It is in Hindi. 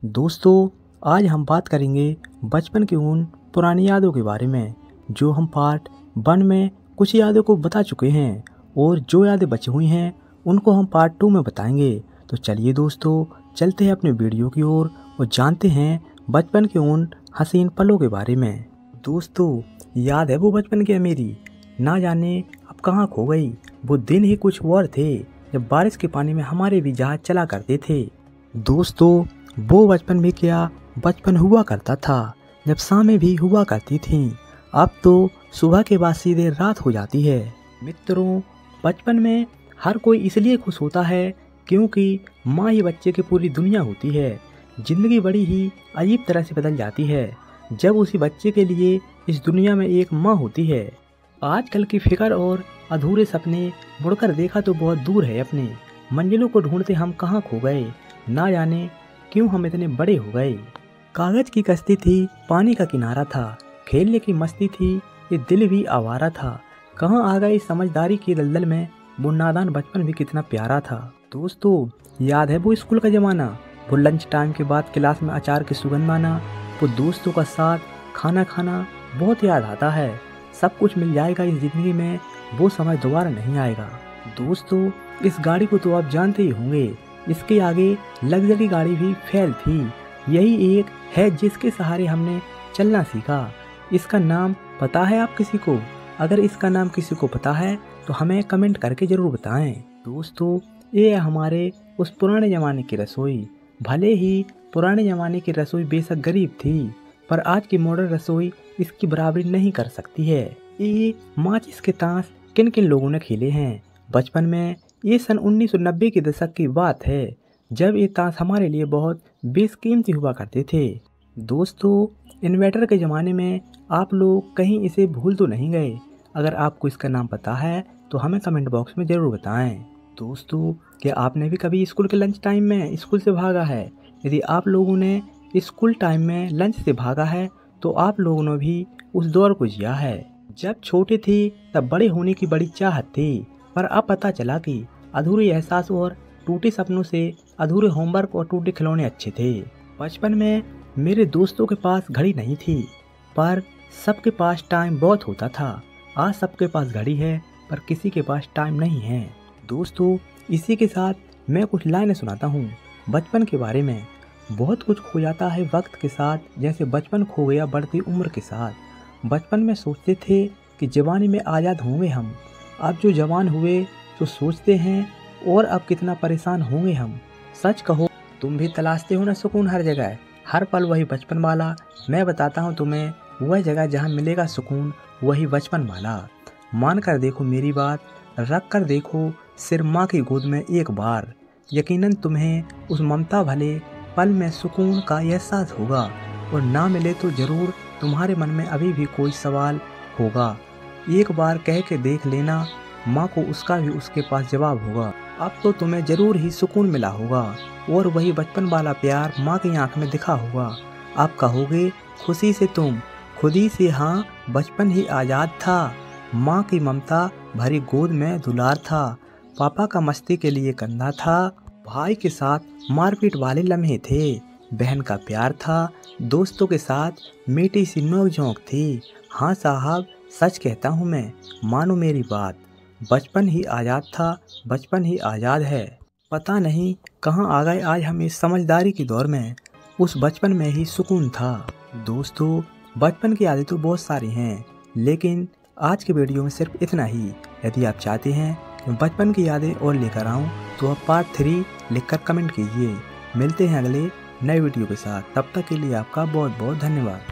दोस्तों, आज हम बात करेंगे बचपन की उन पुरानी यादों के बारे में जो हम पार्ट 1 में कुछ यादों को बता चुके हैं और जो यादें बची हुई हैं उनको हम पार्ट 2 में बताएंगे। तो चलिए दोस्तों, चलते हैं अपने वीडियो की ओर और जानते हैं बचपन के उन हसीन पलों के बारे में। दोस्तों, याद है वो बचपन की मेरी, ना जाने अब कहाँ खो गई। वो दिन ही कुछ और थे जब बारिश के पानी में हमारे भी जहाज चला करते थे। दोस्तों, वो बचपन भी क्या बचपन हुआ करता था जब शामें भी हुआ करती थीं। अब तो सुबह के बाद सीधे रात हो जाती है। मित्रों, बचपन में हर कोई इसलिए खुश होता है क्योंकि माँ ही बच्चे की पूरी दुनिया होती है। जिंदगी बड़ी ही अजीब तरह से बदल जाती है जब उसी बच्चे के लिए इस दुनिया में एक माँ होती है। आजकल की फिक्र और अधूरे सपने मुड़कर देखा तो बहुत दूर है अपने मंजिलों को ढूंढते हम कहाँ खो गए। ना जाने क्यों हम इतने बड़े हो गए। कागज की कश्ती थी, पानी का किनारा था, खेलने की मस्ती थी, ये दिल भी आवारा था। कहाँ आ गई समझदारी की दलदल में, वो नादान बचपन भी कितना प्यारा था। दोस्तों, याद है वो स्कूल का जमाना, वो लंच टाइम के बाद क्लास में अचार की सुगंध आना, वो दोस्तों का साथ खाना खाना बहुत याद आता है। सब कुछ मिल जाएगा इस जिंदगी में, वो समय दोबारा नहीं आएगा। दोस्तों, इस गाड़ी को तो आप जानते ही होंगे, इसके आगे लग्जरी गाड़ी भी फेल थी। यही एक है जिसके सहारे हमने चलना सीखा। इसका नाम पता है आप किसी को? अगर इसका नाम किसी को पता है तो हमें कमेंट करके जरूर बताएं। दोस्तों, ये है हमारे उस पुराने ज़माने की रसोई। भले ही पुराने ज़माने की रसोई बेशक गरीब थी, पर आज की मॉडर्न रसोई इसकी बराबरी नहीं कर सकती है। ये माचिस के ताश किन किन लोगों ने खेले हैं बचपन में? ये सन 1990 के दशक की बात है जब ये ताश हमारे लिए बहुत बेशकीमती हुआ करते थे। दोस्तों, इन्वर्टर के ज़माने में आप लोग कहीं इसे भूल तो नहीं गए? अगर आपको इसका नाम पता है तो हमें कमेंट बॉक्स में ज़रूर बताएं। दोस्तों, क्या आपने भी कभी स्कूल के लंच टाइम में स्कूल से भागा है? यदि आप लोगों ने स्कूल टाइम में लंच से भागा है तो आप लोगों ने भी उस दौर को जिया है। जब छोटे थे तब बड़े होने की बड़ी चाहत थी, पर अब पता चला कि अधूरे एहसास और टूटे सपनों से अधूरे होमवर्क और टूटे खिलौने अच्छे थे। बचपन में मेरे दोस्तों के पास घड़ी नहीं थी, पर सबके पास टाइम बहुत होता था। आज सबके पास घड़ी है पर किसी के पास टाइम नहीं है। दोस्तों, इसी के साथ मैं कुछ लाइनें सुनाता हूँ बचपन के बारे में। बहुत कुछ खो जाता है वक्त के साथ, जैसे बचपन खो गया बढ़ती उम्र के साथ। बचपन में सोचते थे कि जवानी में आज़ाद होंगे हम, अब जो जवान हुए तो सोचते हैं और अब कितना परेशान होंगे हम। सच कहो, तुम भी तलाशते हो ना सुकून हर जगह, हर पल वही बचपन वाला। मैं बताता हूँ तुम्हें वह जगह जहाँ मिलेगा सुकून, वही बचपन वाला। मान कर देखो मेरी बात, रख कर देखो सिर माँ की गोद में एक बार। यकीनन तुम्हें उस ममता भले पल में सुकून का एहसास होगा, और ना मिले तो ज़रूर तुम्हारे मन में अभी भी कोई सवाल होगा। एक बार कह के देख लेना माँ को, उसका भी उसके पास जवाब होगा। अब तो तुम्हें जरूर ही सुकून मिला होगा और वही बचपन वाला प्यार माँ की आंख में दिखा होगा। अब कहोगे खुशी से तुम खुद ही से, हाँ बचपन ही आज़ाद था। माँ की ममता भरी गोद में दुलार था, पापा का मस्ती के लिए कंधा था, भाई के साथ मारपीट वाले लम्हे थे, बहन का प्यार था, दोस्तों के साथ मीठी सी नोक-झोंक थी। हाँ साहब, सच कहता हूँ मैं, मानो मेरी बात। बचपन ही आज़ाद था, बचपन ही आज़ाद है। पता नहीं कहाँ आ गए आज हम इस समझदारी के दौर में, उस बचपन में ही सुकून था। दोस्तों, बचपन की यादें तो बहुत सारी हैं, लेकिन आज के वीडियो में सिर्फ इतना ही। यदि आप चाहते हैं कि बचपन की यादें और लेकर आऊँ तो आप पार्ट 3 लिखकर कमेंट कीजिए। मिलते हैं अगले नए वीडियो के साथ, तब तक के लिए आपका बहुत बहुत धन्यवाद।